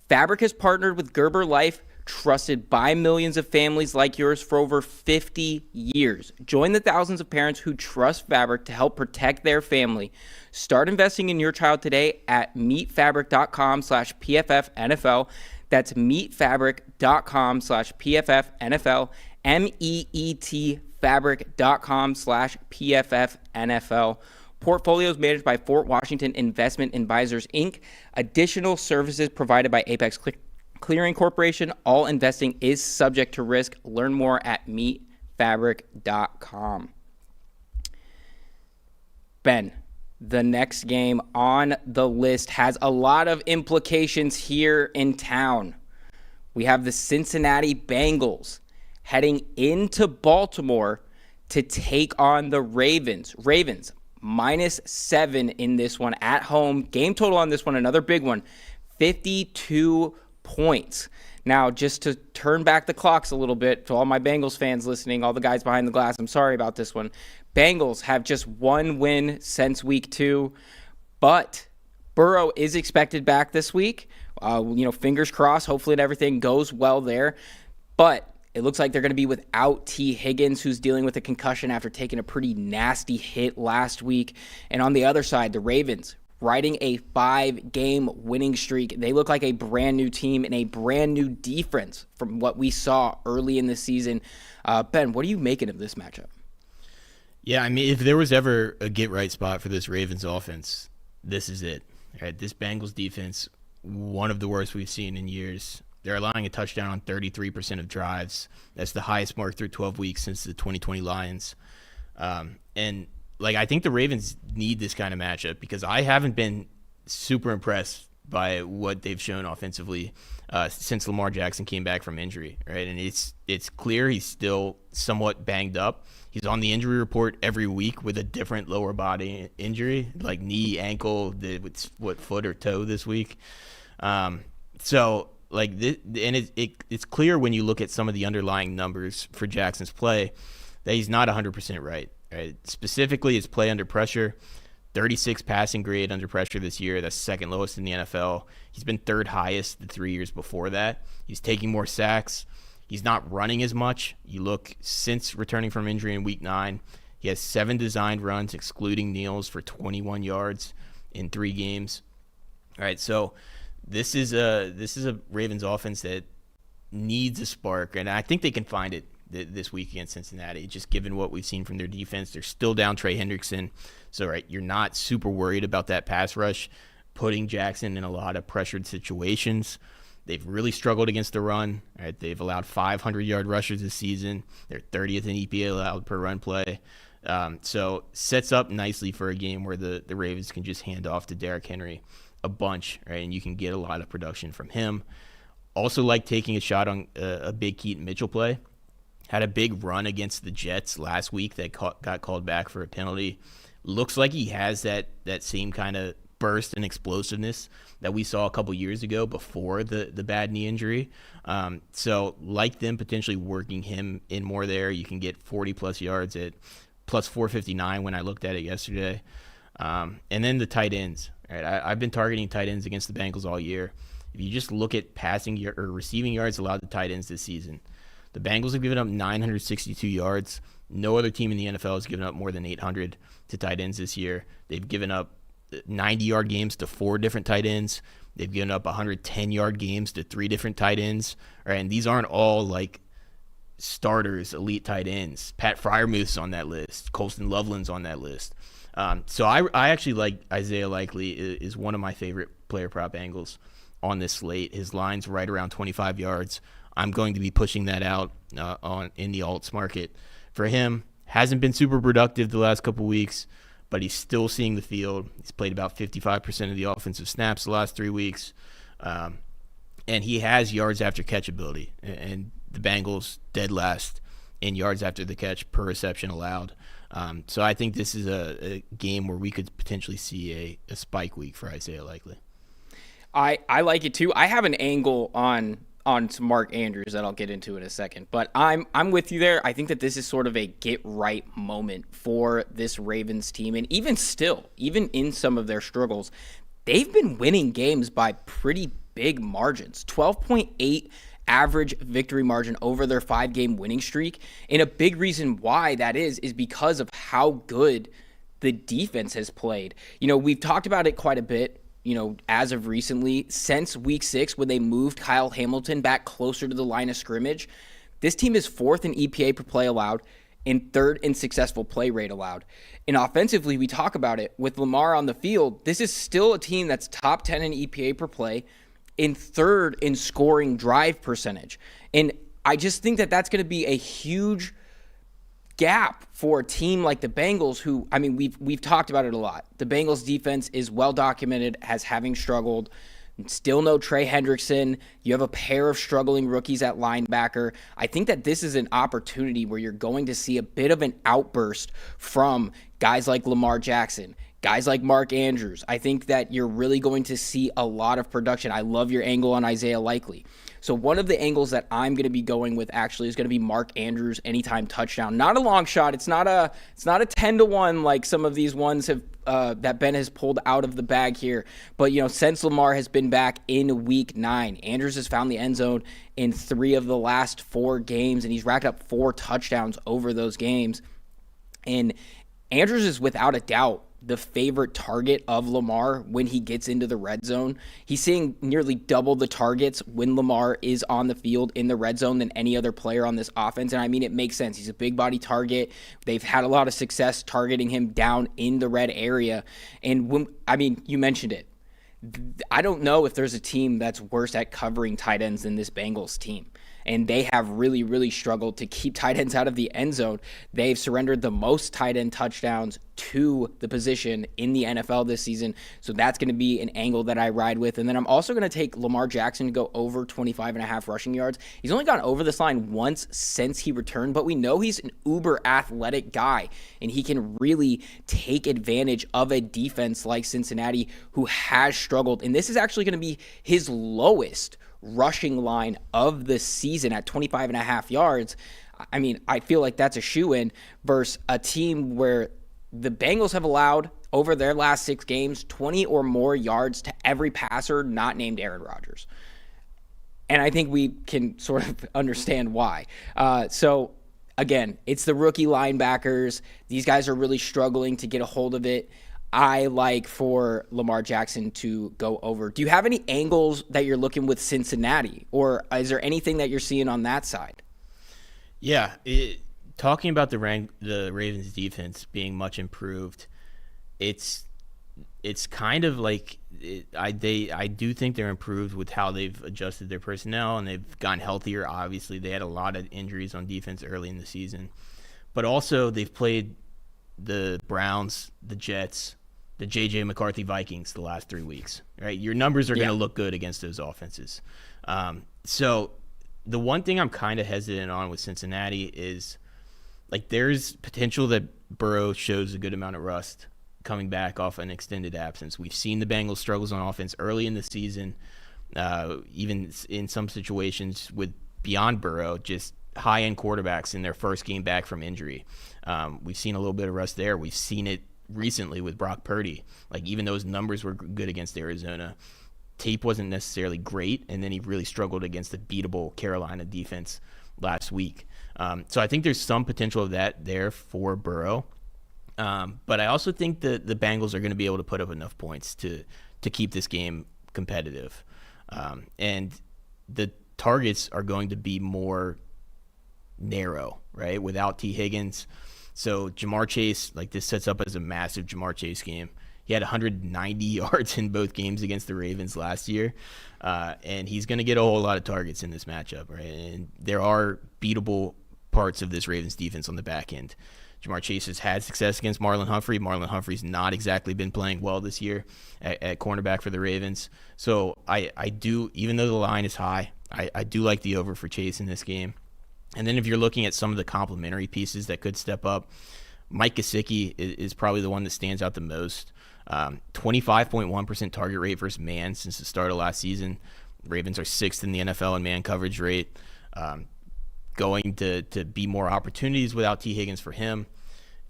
Fabric has partnered with Gerber Life, trusted by millions of families like yours for over 50 years. Join the thousands of parents who trust Fabric to help protect their family. Start investing in your child today at meetfabric.com/PFFNFL. That's meetfabric.com/PFFNFL. meetfabric.com/PFFNFL. Portfolios managed by Fort Washington Investment Advisors, Inc. Additional services provided by Apex Clearing Corporation. All investing is subject to risk. Learn more at meetfabric.com. Ben, the next game on the list has a lot of implications here in town. We have the Cincinnati Bengals heading into Baltimore to take on the Ravens. Ravens -7 in this one at home. Game total on this one, another big one, 52 points. Now, just to turn back the clocks a little bit, to all my Bengals fans listening, all the guys behind the glass, I'm sorry about this one. Bengals have just one win since week 2, but Burrow is expected back this week. Fingers crossed. Hopefully everything goes well there. But it looks like they're going to be without T. Higgins, who's dealing with a concussion after taking a pretty nasty hit last week. And on the other side, the Ravens riding a 5-game winning streak. They look like a brand new team and a brand new defense from what we saw early in the season. Ben, what are you making of this matchup? Yeah, I mean, if there was ever a get-right spot for this Ravens offense, this is it. All right, this Bengals defense, one of the worst we've seen in years. They're allowing a touchdown on 33% of drives. That's the highest mark through 12 weeks since the 2020 Lions. And I think the Ravens need this kind of matchup because I haven't been super impressed by what they've shown offensively since Lamar Jackson came back from injury, right? And it's clear he's still somewhat banged up. He's on the injury report every week with a different lower body injury, like knee, ankle, foot or toe this week. It's clear when you look at some of the underlying numbers for Jackson's play that he's not 100% right. Specifically, his play under pressure, 36 passing grade under pressure this year. That's second lowest in the NFL. He's been third highest the 3 years before that. He's taking more sacks. He's not running as much. You look since returning from injury in week 9, he has 7 designed runs, excluding kneels, for 21 yards in 3 games. All right, so this is a Ravens offense that needs a spark, and I think they can find it this week against Cincinnati, just given what we've seen from their defense. They're still down Trey Hendrickson, so you're not super worried about that pass rush putting Jackson in a lot of pressured situations. They've really struggled against the run. Right? They've allowed 500-yard rushers this season. They're 30th in EPA allowed per run play. So sets up nicely for a game where the Ravens can just hand off to Derrick Henry a bunch, right? And you can get a lot of production from him. Also like taking a shot on a big Keaton Mitchell play. Had a big run against the Jets last week that got called back for a penalty. Looks like he has that same kind of burst and explosiveness that we saw a couple years ago before the bad knee injury. So like them potentially working him in more there. You can get 40-plus yards at plus 459 when I looked at it yesterday. And then the tight ends. Right? I've been targeting tight ends against the Bengals all year. If you just look at passing or receiving yards allowed to tight ends this season, the Bengals have given up 962 yards. No other team in the NFL has given up more than 800 to tight ends this year. They've given up 90-yard games to 4 different tight ends. They've given up 110-yard games to 3 different tight ends. Right? And these aren't all like starters, elite tight ends. Pat Freiermuth's on that list. Colston Loveland's on that list. So I actually like Isaiah Likely is one of my favorite player prop angles on this slate. His line's right around 25 yards. I'm going to be pushing that out in the alts market for him. Hasn't been super productive the last couple weeks, but he's still seeing the field. He's played about 55% of the offensive snaps the last 3 weeks. And he has yards after catch ability. And the Bengals dead last in yards after the catch per reception allowed. So I think this is a game where we could potentially see a spike week for Isaiah Likely. I like it too. I have an angle on some Mark Andrews that I'll get into in a second, but I'm with you there. I think that this is sort of a get right moment for this Ravens team, and even in some of their struggles, they've been winning games by pretty big margins. 12.8 average victory margin over their 5-game winning streak, and a big reason why that is because of how good the defense has played. We've talked about it quite a bit. As of recently, since week 6, when they moved Kyle Hamilton back closer to the line of scrimmage, this team is 4th in EPA per play allowed and 3rd in successful play rate allowed. And offensively, we talk about it with Lamar on the field. This is still a team that's top 10 in EPA per play and 3rd in scoring drive percentage. And I just think that that's going to be a huge gap for a team like the Bengals, who, I mean, we've talked about it a lot. The Bengals defense is well documented as having struggled. Still no Trey Hendrickson. You have a pair of struggling rookies at linebacker. I think that this is an opportunity where you're going to see a bit of an outburst from guys like Lamar Jackson, guys like Mark Andrews. I think that you're really going to see a lot of production. I love your angle on Isaiah Likely. So one of the angles that I'm going to be going with actually is going to be Mark Andrews anytime touchdown. Not a long shot. It's not a 10-1 like some of these ones have that Ben has pulled out of the bag here. But since Lamar has been back in week 9, Andrews has found the end zone in 3 of the last 4 games, and he's racked up 4 touchdowns over those games. And Andrews is without a doubt the favorite target of Lamar when he gets into the red zone. He's seeing nearly double the targets when Lamar is on the field in the red zone than any other player on this offense. And I mean, it makes sense. He's a big body target. They've had a lot of success targeting him down in the red area. And you mentioned it. I don't know if there's a team that's worse at covering tight ends than this Bengals team. And they have really, really struggled to keep tight ends out of the end zone. They've surrendered the most tight end touchdowns to the position in the NFL this season. So that's going to be an angle that I ride with. And then I'm also going to take Lamar Jackson to go over 25.5 rushing yards. He's only gone over this line once since he returned, but we know he's an uber athletic guy, and he can really take advantage of a defense like Cincinnati who has struggled. And this is actually going to be his lowest rushing line of the season at 25.5 yards. I mean, I feel like that's a shoe-in versus a team where the Bengals have allowed over their last 6 games 20 or more yards to every passer not named Aaron Rodgers. And I think we can sort of understand why. So again, it's the rookie linebackers. These guys are really struggling to get a hold of it. I like for Lamar Jackson to go over. Do you have any angles that you're looking with Cincinnati, or is there anything that you're seeing on that side? Yeah, talking about the Ravens defense being much improved, it's kind of like I do think they're improved with how they've adjusted their personnel and they've gotten healthier. Obviously, they had a lot of injuries on defense early in the season, but also they've played the Browns, the Jets, the J.J. McCarthy Vikings the last 3 weeks, right? Your numbers are going to look good against those offenses. So the one thing I'm kind of hesitant on with Cincinnati is, like, there's potential that Burrow shows a good amount of rust coming back off an extended absence. We've seen the Bengals struggles on offense early in the season, even in some situations with beyond Burrow, just high-end quarterbacks in their first game back from injury. We've seen a little bit of rust there. We've seen it recently with Brock Purdy. Like, even though his numbers were good against Arizona, tape wasn't necessarily great, and then he really struggled against the beatable Carolina defense last week. So I think there's some potential of that there for Burrow. But I also think that the Bengals are going to be able to put up enough points to keep this game competitive. And the targets are going to be more narrow, right, without T. Higgins. So Jamar Chase, like, this sets up as a massive Jamar Chase game. He had 190 yards in both games against the Ravens last year, and he's going to get a whole lot of targets in this matchup, right? And there are beatable parts of this Ravens defense on the back end. Jamar Chase has had success against Marlon Humphrey. Marlon Humphrey's not exactly been playing well this year at cornerback for the Ravens. So I do, even though the line is high, I do like the over for Chase in this game. And then if you're looking at some of the complementary pieces that could step up, Mike Gesicki is probably the one that stands out the most. 25.1% target rate versus man since the start of last season. Ravens are 6th in the NFL in man coverage rate. Going to be more opportunities without T. Higgins for him.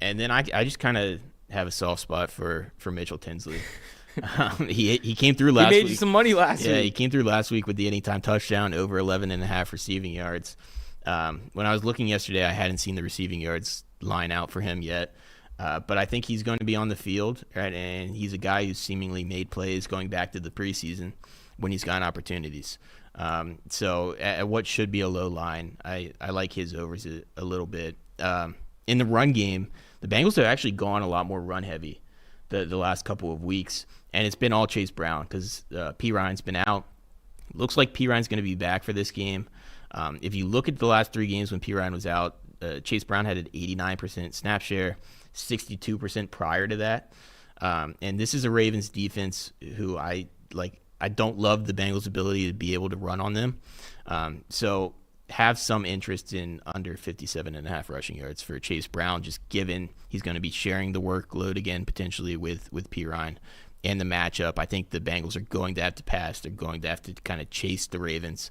And then I just kind of have a soft spot for Mitchell Tinsley. He came through last week. He made you some money last week. Yeah, he came through last week with the anytime touchdown, over 11.5 receiving yards. When I was looking yesterday, I hadn't seen the receiving yards line out for him yet. But I think he's going to be on the field, right? And he's a guy who's seemingly made plays going back to the preseason when he's gotten opportunities. So at what should be a low line, I like his overs a little bit. In the run game, the Bengals have actually gone a lot more run heavy the last couple of weeks, and it's been all Chase Brown because P. Ryan's been out. Looks like P. Ryan's going to be back for this game. If you look at the last 3 games when P. Ryan was out, Chase Brown had an 89% snap share, 62% prior to that. And this is a Ravens defense who I don't love the Bengals' ability to be able to run on them. So have some interest in under 57.5 rushing yards for Chase Brown, just given he's going to be sharing the workload again potentially with P. Ryan. And the matchup, I think the Bengals are going to have to pass. They're going to have to kind of chase the Ravens.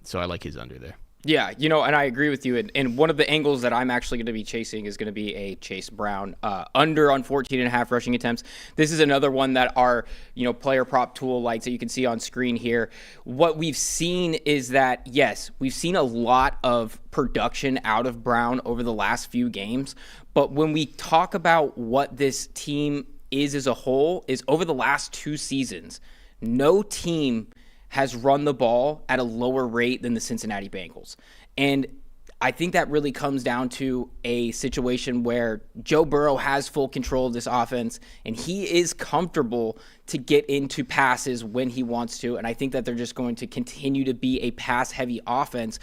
So I like his under there. Yeah, and I agree with you. And one of the angles that I'm actually going to be chasing is going to be a Chase Brown under on 14.5 rushing attempts. This is another one that our player prop tool likes that you can see on screen here. What we've seen is that, yes, we've seen a lot of production out of Brown over the last few games. But when we talk about what this team is as a whole, is over the last 2 seasons, no team has run the ball at a lower rate than the Cincinnati Bengals. And I think that really comes down to a situation where Joe Burrow has full control of this offense, and he is comfortable to get into passes when he wants to. And I think that they're just going to continue to be a pass-heavy offense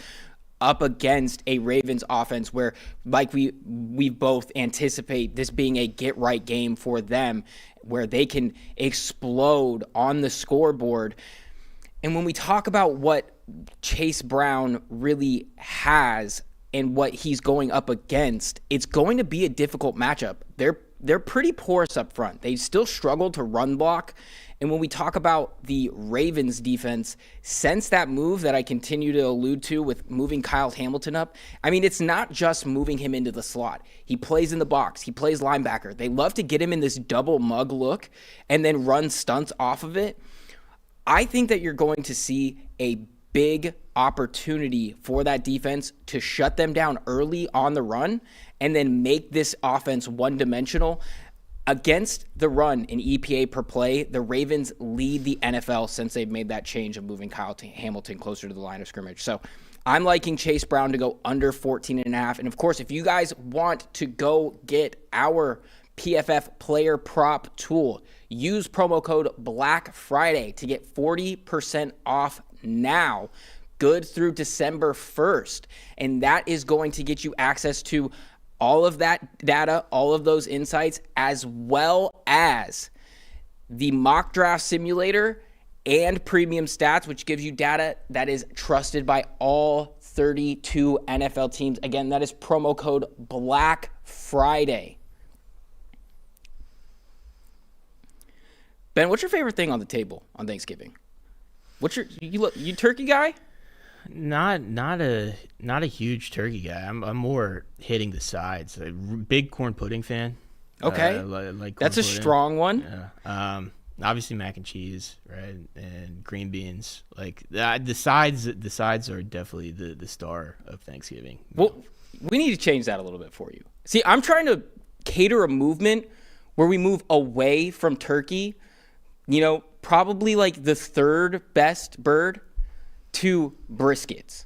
up against a Ravens offense where, like we both anticipate this being a get-right game for them, where they can explode on the scoreboard. And when we talk about what Chase Brown really has and what he's going up against, it's going to be a difficult matchup. They're pretty porous up front. They still struggle to run block. And when we talk about the Ravens defense, since that move that I continue to allude to with moving Kyle Hamilton up, I mean, it's not just moving him into the slot. He plays in the box. He plays linebacker. They love to get him in this double mug look and then run stunts off of it. I think that you're going to see a big opportunity for that defense to shut them down early on the run and then make this offense one-dimensional. Against the run in EPA per play, the Ravens lead the NFL since they've made that change of moving Kyle Hamilton closer to the line of scrimmage. So I'm liking Chase Brown to go under 14.5. And, of course, if you guys want to go get our PFF player prop tool, use promo code BLACKFRIDAY to get 40% off now, good through December 1st. And that is going to get you access to all of that data, all of those insights, as well as the mock draft simulator and premium stats, which gives you data that is trusted by all 32 NFL teams. Again, that is promo code BLACKFRIDAY. Ben, what's your favorite thing on the table on Thanksgiving? You turkey guy? Not a huge turkey guy. I'm more hitting the sides. A big corn pudding fan. Okay, like that's a strong one. Yeah. Obviously mac and cheese, right, and green beans. Like the sides are definitely the star of Thanksgiving. Well, we need to change that a little bit for you. See, I'm trying to cater a movement where we move away from turkey. Probably like the third best bird to briskets,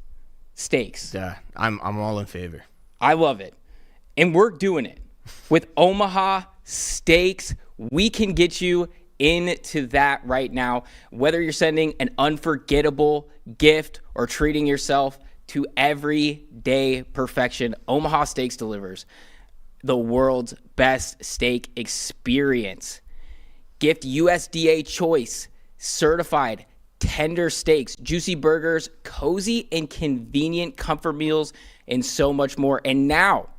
steaks. Yeah, I'm all in favor. I love it. And we're doing it. With Omaha Steaks, we can get you into that right now. Whether you're sending an unforgettable gift or treating yourself to everyday perfection, Omaha Steaks delivers the world's best steak experience. Gift USDA Choice, certified tender steaks, juicy burgers, cozy and convenient comfort meals, and so much more. And now,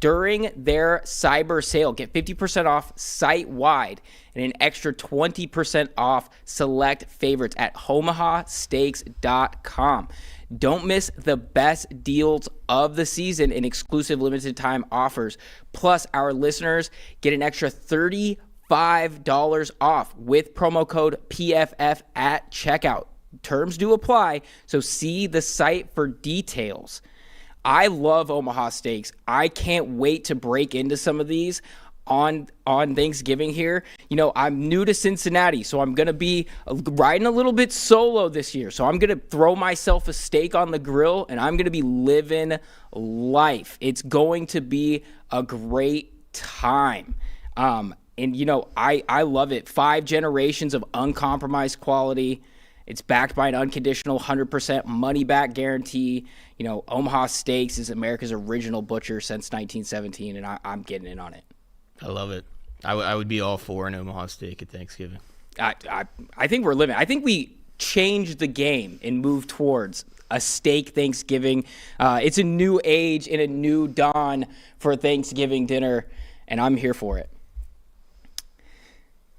during their cyber sale, get 50% off site-wide and an extra 20% off select favorites at omahasteaks.com. Don't miss the best deals of the season and exclusive limited time offers. Plus, our listeners get an extra $35 off with promo code PFF at checkout. Terms do apply, so see the site for details. I love Omaha Steaks. I can't wait to break into some of these on Thanksgiving here. I'm new to Cincinnati, so I'm going to be riding a little bit solo this year. So I'm going to throw myself a steak on the grill, and I'm going to be living life. It's going to be a great time. And I love it. 5 generations of uncompromised quality. It's backed by an unconditional 100% money-back guarantee. Omaha Steaks is America's original butcher since 1917, and I'm getting in on it. I love it. I would be all for an Omaha steak at Thanksgiving. I think we're living. I think we changed the game and moved towards a steak Thanksgiving. It's a new age and a new dawn for Thanksgiving dinner, and I'm here for it.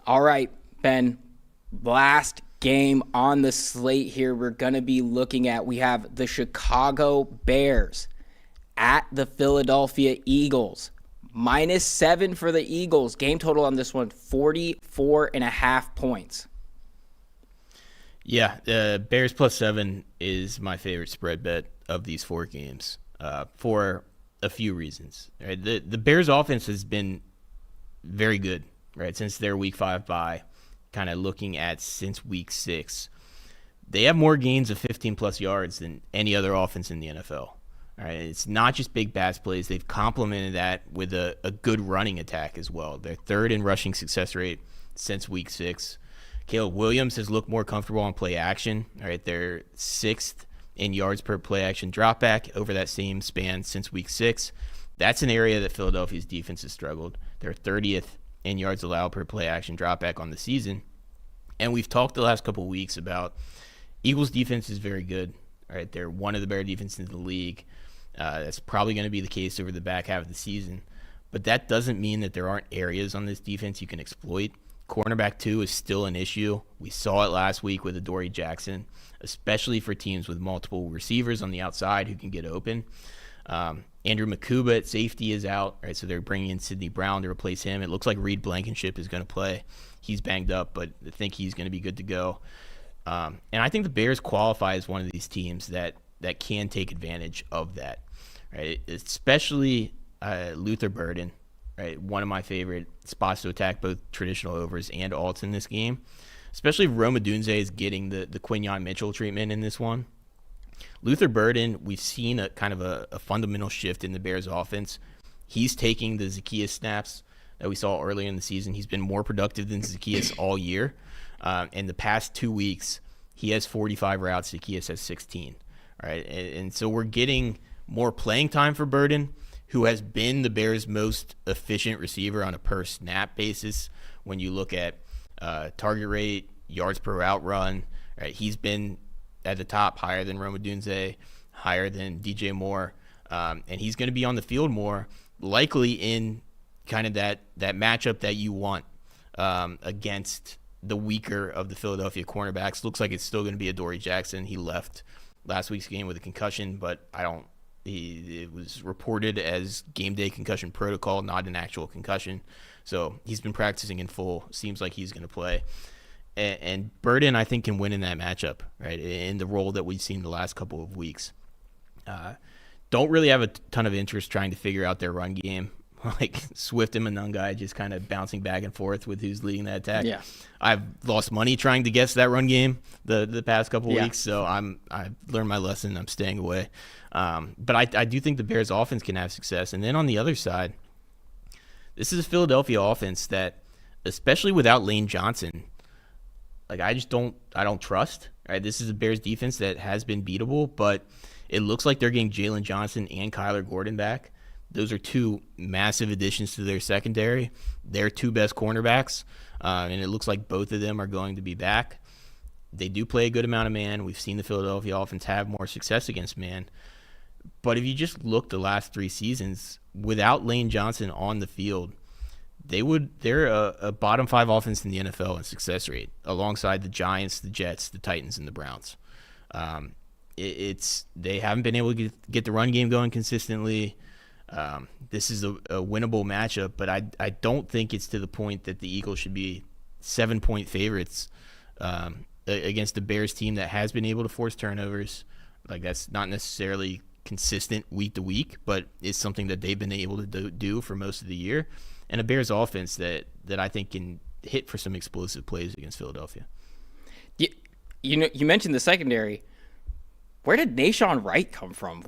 All right, Ben, last game on the slate here we're going to be looking at, we have the Chicago Bears at the Philadelphia Eagles. -7 for the Eagles. Game total on this one, 44.5 points. Yeah, Bears +7 is my favorite spread bet of these 4 games for a few reasons. Right? The Bears offense has been very good, right, since their Week 5 bye, kind of looking at since Week 6. They have more gains of 15-plus yards than any other offense in the NFL. All right, it's not just big pass plays. They've complemented that with a good running attack as well. They're 3rd in rushing success rate since Week 6. Caleb Williams has looked more comfortable on play action. All right, they're 6th in yards per play action dropback over that same span since Week 6. That's an area that Philadelphia's defense has struggled. They're 30th in yards allowed per play action dropback on the season. And we've talked the last couple of weeks about Eagles defense is very good. All right, they're one of the better defenses in the league. That's probably going to be the case over the back half of the season. But that doesn't mean that there aren't areas on this defense you can exploit. Cornerback 2 is still an issue. We saw it last week with Adoree Jackson, especially for teams with multiple receivers on the outside who can get open. Andrew Makuba at safety is out, right? So they're bringing in Sidney Brown to replace him. It looks like Reed Blankenship is going to play. He's banged up, but I think he's going to be good to go. And I think the Bears qualify as one of these teams that can take advantage of that, right? Especially Luther Burden, right? One of my favorite spots to attack both traditional overs and alts in this game. Especially if Rome Odunze is getting the Quinyon Mitchell treatment in this one. Luther Burden, we've seen a kind of a fundamental shift in the Bears offense. He's taking the Zacchaeus snaps that we saw earlier in the season. He's been more productive than Zacchaeus all year. In the past 2 weeks, he has 45 routes. Zacchaeus has 16. All right, and so we're getting more playing time for Burden, who has been the Bears' most efficient receiver on a per snap basis. When you look at target rate, yards per route run, right, he's been at the top, higher than Rome Odunze, higher than DJ Moore, and he's going to be on the field more, likely in kind of that matchup that you want against the weaker of the Philadelphia cornerbacks. Looks like it's still going to be Adoree Jackson. He left last week's game with a concussion, but it was reported as game day concussion protocol, not an actual concussion. So he's been practicing in full. Seems like he's going to play. And Burden, I think, can win in that matchup, right, in the role that we've seen the last couple of weeks. Don't really have a ton of interest trying to figure out their run game. Like Swift and Monungai just kind of bouncing back and forth with who's leading that attack. Yeah. I've lost money trying to guess that run game the past couple weeks, so I've learned my lesson. I'm staying away. But I do think the Bears offense can have success. And then on the other side, this is a Philadelphia offense that, especially without Lane Johnson, like I don't trust. Right? This is a Bears defense that has been beatable, but it looks like they're getting Jalen Johnson and Kyler Gordon back. Those are 2 massive additions to their secondary. Their 2 best cornerbacks, and it looks like both of them are going to be back. They do play a good amount of man. We've seen the Philadelphia offense have more success against man. But if you just look the last 3 seasons, without Lane Johnson on the field, they're a bottom 5 offense in the NFL in success rate, alongside the Giants, the Jets, the Titans, and the Browns. They haven't been able to get the run game going consistently. This is a winnable matchup, but I don't think it's to the point that the Eagles should be 7-point favorites against the Bears team that has been able to force turnovers. Like, that's not necessarily consistent week to week, but it's something that they've been able to do for most of the year. And a Bears offense that I think can hit for some explosive plays against Philadelphia. You mentioned the secondary. Where did Nashawn Wright come from?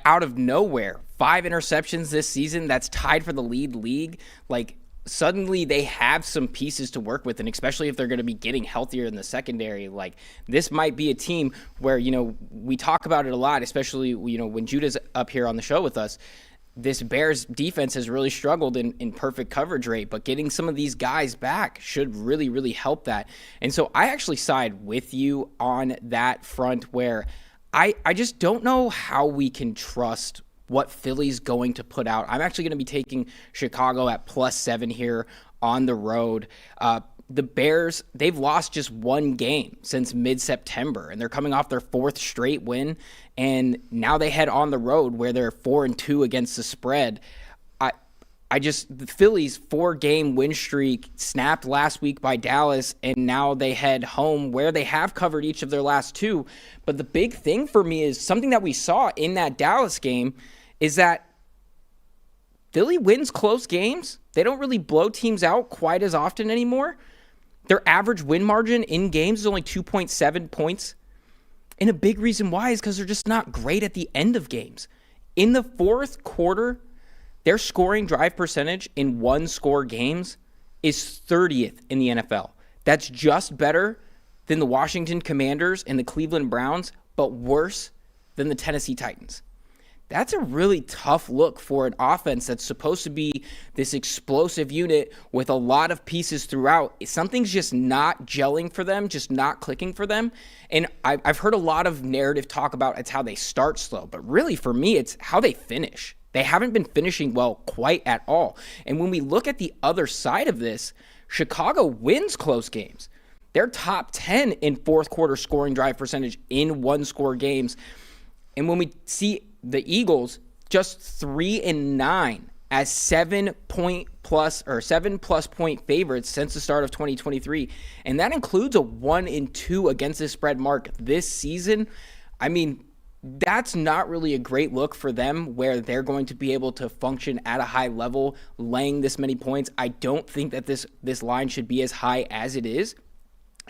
Out of nowhere. 5 interceptions this season. That's tied for the league. Suddenly they have some pieces to work with, and especially if they're going to be getting healthier in the secondary. This might be a team where, we talk about it a lot, especially, when Judah's up here on the show with us. This Bears defense has really struggled in perfect coverage rate, but getting some of these guys back should really, really help that. And so I actually side with you on that front, where I just don't know how we can trust what Philly's going to put out. I'm actually going to be taking Chicago at +7 here on the road. the Bears, they've lost just one game since mid-September, and they're coming off their 4th straight win, and now they head on the road where they're 4-2 against the spread. The Phillies' 4-game win streak snapped last week by Dallas, and now they head home where they have covered each of their last 2. But the big thing for me is something that we saw in that Dallas game is that Philly wins close games. They don't really blow teams out quite as often anymore. Their average win margin in games is only 2.7 points. And a big reason why is because they're just not great at the end of games. In the 4th quarter, their scoring drive percentage in 1-score games is 30th in the NFL. That's just better than the Washington Commanders and the Cleveland Browns, but worse than the Tennessee Titans. That's a really tough look for an offense that's supposed to be this explosive unit with a lot of pieces throughout. Something's just not gelling for them, just not clicking for them. And I've heard a lot of narrative talk about it's how they start slow, but really for me, it's how they finish. They haven't been finishing well quite at all. And when we look at the other side of this, Chicago wins close games. They're top 10 in 4th quarter scoring drive percentage in 1-score games. And when we see the Eagles, just 3-9 as 7+ point favorites since the start of 2023. And that includes a 1-2 against the spread mark this season. I mean, that's not really a great look for them where they're going to be able to function at a high level, laying this many points. I don't think that this line should be as high as it is.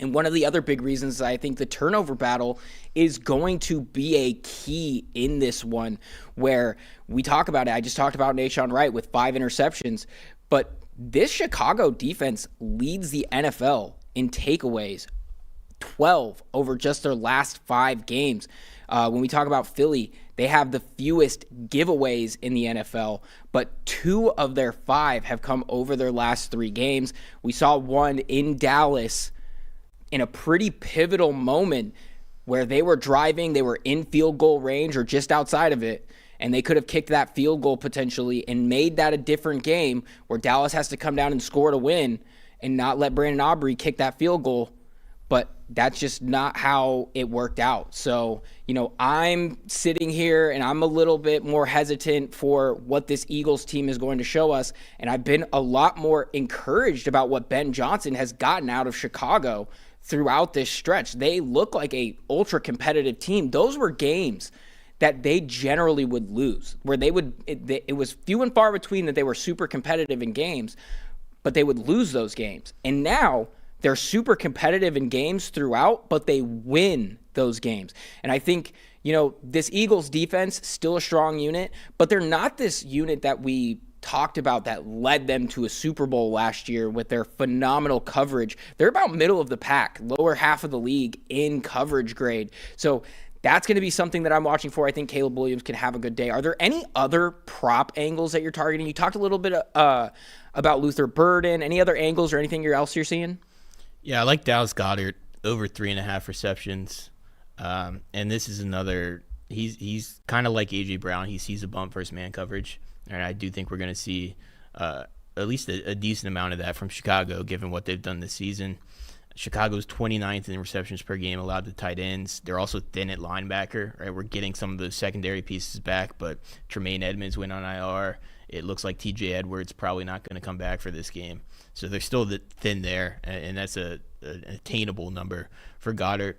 And one of the other big reasons is I think the turnover battle is going to be a key in this one where we talk about it. I just talked about Nahshon Wright with 5 interceptions, but this Chicago defense leads the NFL in takeaways, 12 over just their last 5 games. When we talk about Philly, they have the fewest giveaways in the NFL, but 2 of their 5 have come over their last 3 games. We saw one in Dallas in a pretty pivotal moment where they were driving, they were in field goal range or just outside of it, and they could have kicked that field goal potentially and made that a different game where Dallas has to come down and score to win and not let Brandon Aubrey kick that field goal. But that's just not how it worked out. So, I'm sitting here and I'm a little bit more hesitant for what this Eagles team is going to show us. And I've been a lot more encouraged about what Ben Johnson has gotten out of Chicago throughout this stretch. They look like a ultra competitive team. Those were games that they generally would lose, where it was few and far between that they were super competitive in games, but they would lose those games. And now they're super competitive in games throughout, but they win those games. And I think, this Eagles defense, still a strong unit, but they're not this unit that we talked about that led them to a Super Bowl last year with their phenomenal coverage. They're about middle of the pack, lower half of the league in coverage grade. So that's going to be something that I'm watching for. I think Caleb Williams can have a good day. Are there any other prop angles that you're targeting? You talked a little bit about Luther Burden. Any other angles or anything else you're seeing? Yeah, I like Dallas Goedert over 3.5 receptions. And this is another, he's kind of like A.J. Brown. He sees a bump versus man coverage. And I do think we're going to see at least a decent amount of that from Chicago, given what they've done this season. Chicago's 29th in receptions per game allowed to tight ends. They're also thin at linebacker. Right, we're getting some of those secondary pieces back, but Tremaine Edmonds went on IR. It looks like T.J. Edwards probably not going to come back for this game. So they're still thin there, and that's an attainable number for Goddard.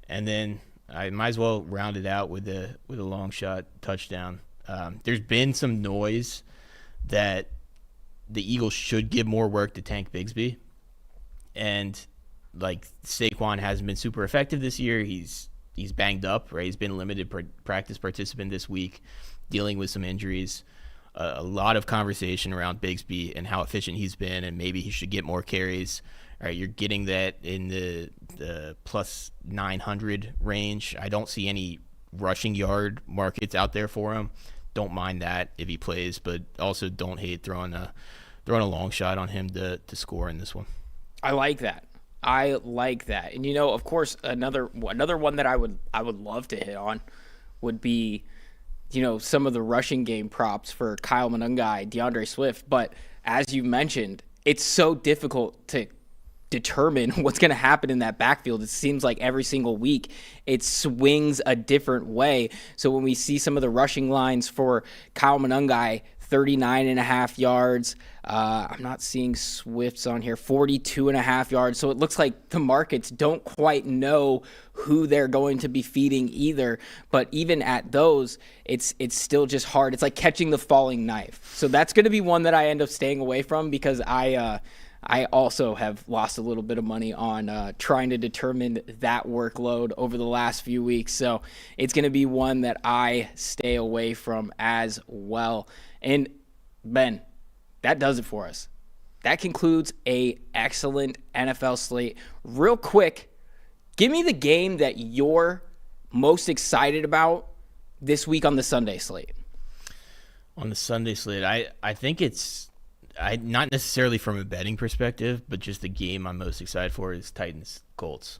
And then I might as well round it out with a long shot touchdown. There's been some noise that the Eagles should give more work to Tank Bigsby. And like Saquon hasn't been super effective this year. He's banged up, right? He's been a limited practice participant this week, dealing with some injuries. A lot of conversation around Bigsby and how efficient he's been, and maybe he should get more carries. All right, you're getting that in the plus 900 range. I don't see any rushing yard markets out there for him. Don't mind that if he plays, but also don't hate throwing a long shot on him to score in this one. I like that. And of course, another one that I would love to hit on would be, some of the rushing game props for Kyle Monangai, DeAndre Swift. But as you mentioned, it's so difficult to determine what's going to happen in that backfield. It seems like every single week it swings a different way. So when we see some of the rushing lines for Kyle Monangai, 39.5 yards. I'm not seeing Swift's on here, 42.5 yards. So it looks like the markets don't quite know who they're going to be feeding either. But even at those, it's still just hard. It's like catching the falling knife. So that's going to be one that I end up staying away from, because I also have lost a little bit of money on trying to determine that workload over the last few weeks. So it's going to be one that I stay away from as well. And Ben, that does it for us. That concludes a excellent NFL slate. Real quick, give me the game that you're most excited about this week on the Sunday slate. On the Sunday slate, I think it's not necessarily from a betting perspective, but just the game I'm most excited for is Titans-Colts.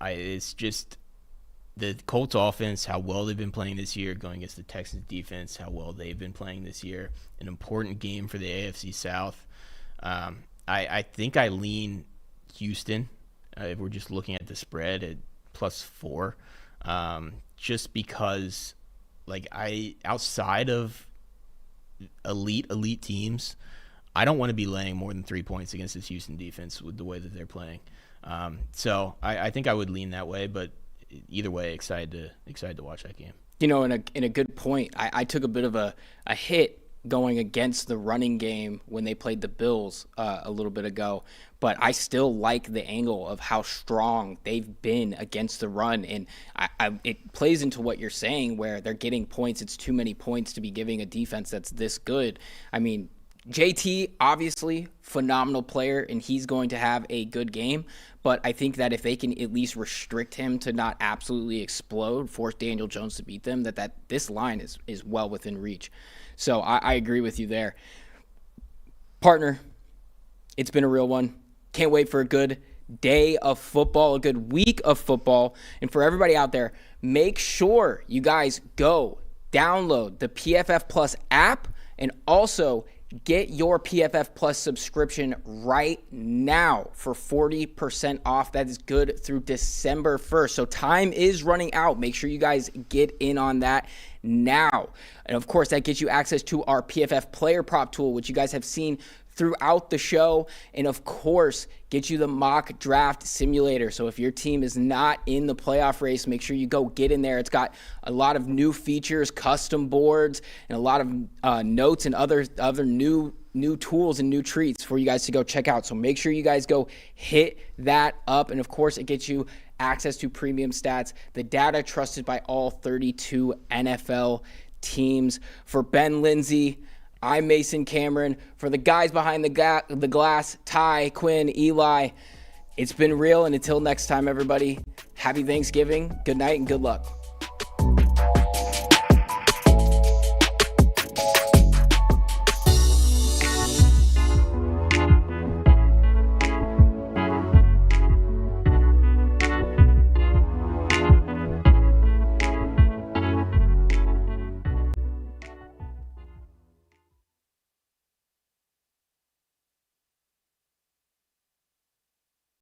It's just the Colts offense, how well they've been playing this year, going against the Texans defense, how well they've been playing this year. An important game for the AFC South. I think I lean Houston if we're just looking at the spread at +4, just because outside of elite teams, I don't want to be laying more than 3 points against this Houston defense with the way that they're playing. So I think I would lean that way, but either way, excited to watch that game. You know, in a good point, I took a bit of a hit going against the running game when they played the Bills a little bit ago, but I still like the angle of how strong they've been against the run, and it plays into what you're saying where they're getting points. It's too many points to be giving a defense that's this good. I mean, JT, obviously, phenomenal player, and he's going to have a good game. But I think that if they can at least restrict him to not absolutely explode, force Daniel Jones to beat them, that this line is well within reach. So I agree with you there. Partner, it's been a real one. Can't wait for a good day of football, a good week of football. And for everybody out there, make sure you guys go download the PFF Plus app, and also get your PFF Plus subscription right now for 40% off. That is good through December 1st. So time is running out. Make sure you guys get in on that now. And of course, that gets you access to our PFF player prop tool, which you guys have seen throughout the show, and of course get you the mock draft simulator. So if your team is not in the playoff race, make sure you go get in there. It's got a lot of new features, custom boards, and a lot of notes and other new tools and new treats for you guys to go check out. So make sure you guys go hit that up. And of course, it gets you access to premium stats, the data trusted by all 32 NFL teams. For Ben Linsey, I'm Mason Cameron. For the guys behind the glass, Ty, Quinn, Eli, it's been real. And until next time, everybody, happy Thanksgiving, good night, and good luck.